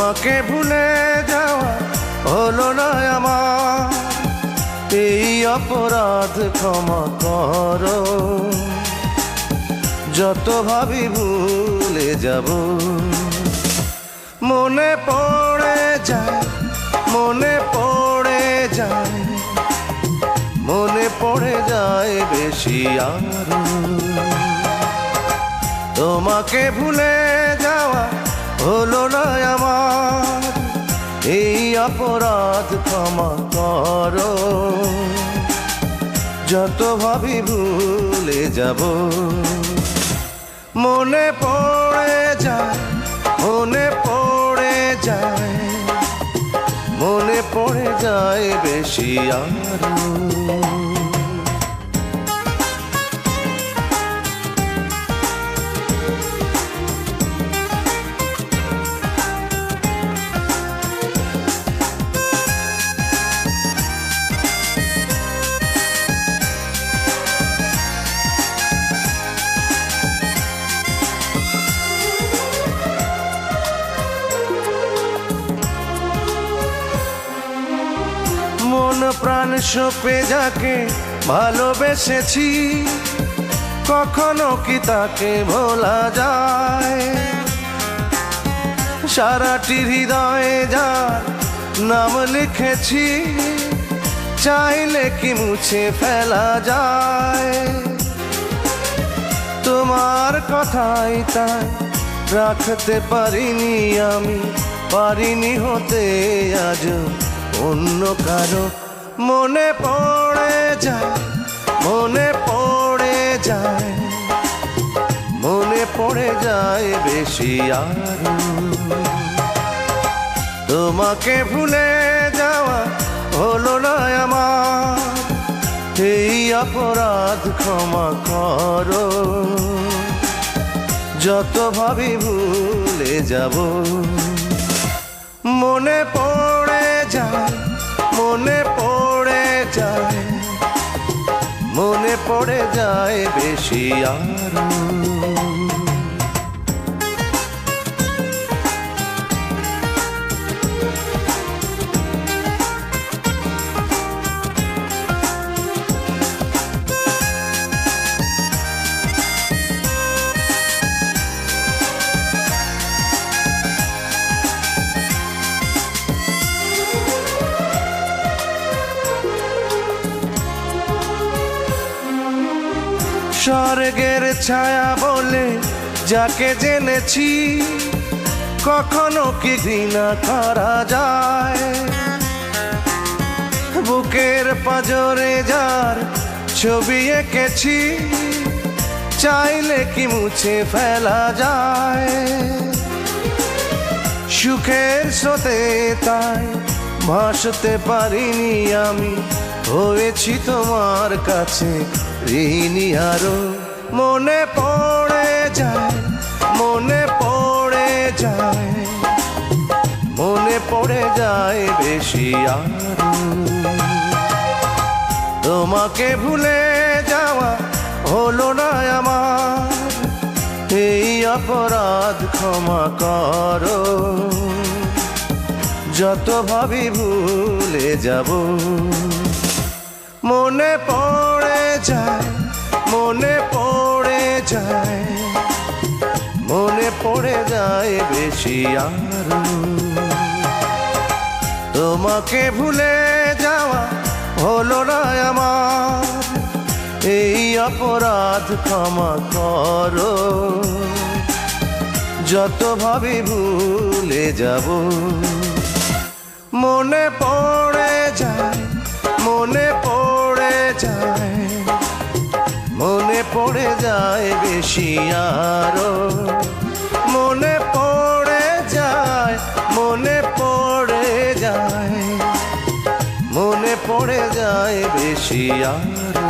তোমাকে ভুলে যাওয়া হলো না আমার, এই অপরাধ ক্ষমা করো। যত ভাবি ভুলে যাব, মনে পড়ে যায়, মনে পড়ে যায়, মনে পড়ে যায় বেশি আরো। তোমাকে ভুলে যাওয়া হলো না আমার, এই অপরাধ ক্ষমা করো। যত ভাবি ভুলে যাব, মনে পড়ে যায়, মনে পড়ে যায়, মনে পড়ে যায় বেশি আরো। মন প্রাণ সঁপে যাকে ভালোবেসেছি, কখনো কি তাকে ভোলা যায়? সারাটি হৃদয়ে যার নাম লিখেছি, চাইলে কি মুছে ফেলা যায়? তোমার কথাই তাই রাখতে পারিনি আমি, পারিনি হতে আজ অন্য কারো। মনে পড়ে যায়, মনে পড়ে যায়, মনে পড়ে যায় বেশি আরো। তোমাকে ভুলে যাওয়া হলো না আমার, এই অপরাধ ক্ষমা করো। যত ভাবি ভুলে যাব, মনে পড়ে যায়, মনে পড়ে যায়, মনে পড়ে যায় বেশি আরো। স্বর্গের ছায়া বলে যাকে জেনেছি, কখনো কি ঘৃণা করা যায়? বুকের পাঁজরে যার ছবি এঁকেছি, চাইলে কি মুছে ফেলা যায়? সুখের স্রোতে তাই ভাসতে পারিনি আমি, হয়েছি তোমার কাছে ঋণী আরো। মনে পড়ে যায়, মনে পড়ে যায়, মনে পড়ে যায় বেশি আরো। তোমাকে ভুলে যাওয়া হলো না আমার, এই অপরাধ ক্ষমা করো। যত ভাবি ভুলে যাব, মনে পড়ে যায়, মনে পড়ে যায়, মনে পড়ে যায় বেশি আরো। তোমাকে ভুলে যাওয়া হলো না আমার, এই অপরাধ ক্ষমা করো। যত ভাবি ভুলে যাব, মনে পড়ে যায়, মনে পড়ে যায়, মনে পড়ে যায় বেশি আরো। মনে পড়ে যায়, মনে পড়ে যায়, মনে পড়ে যায় বেশি আরো।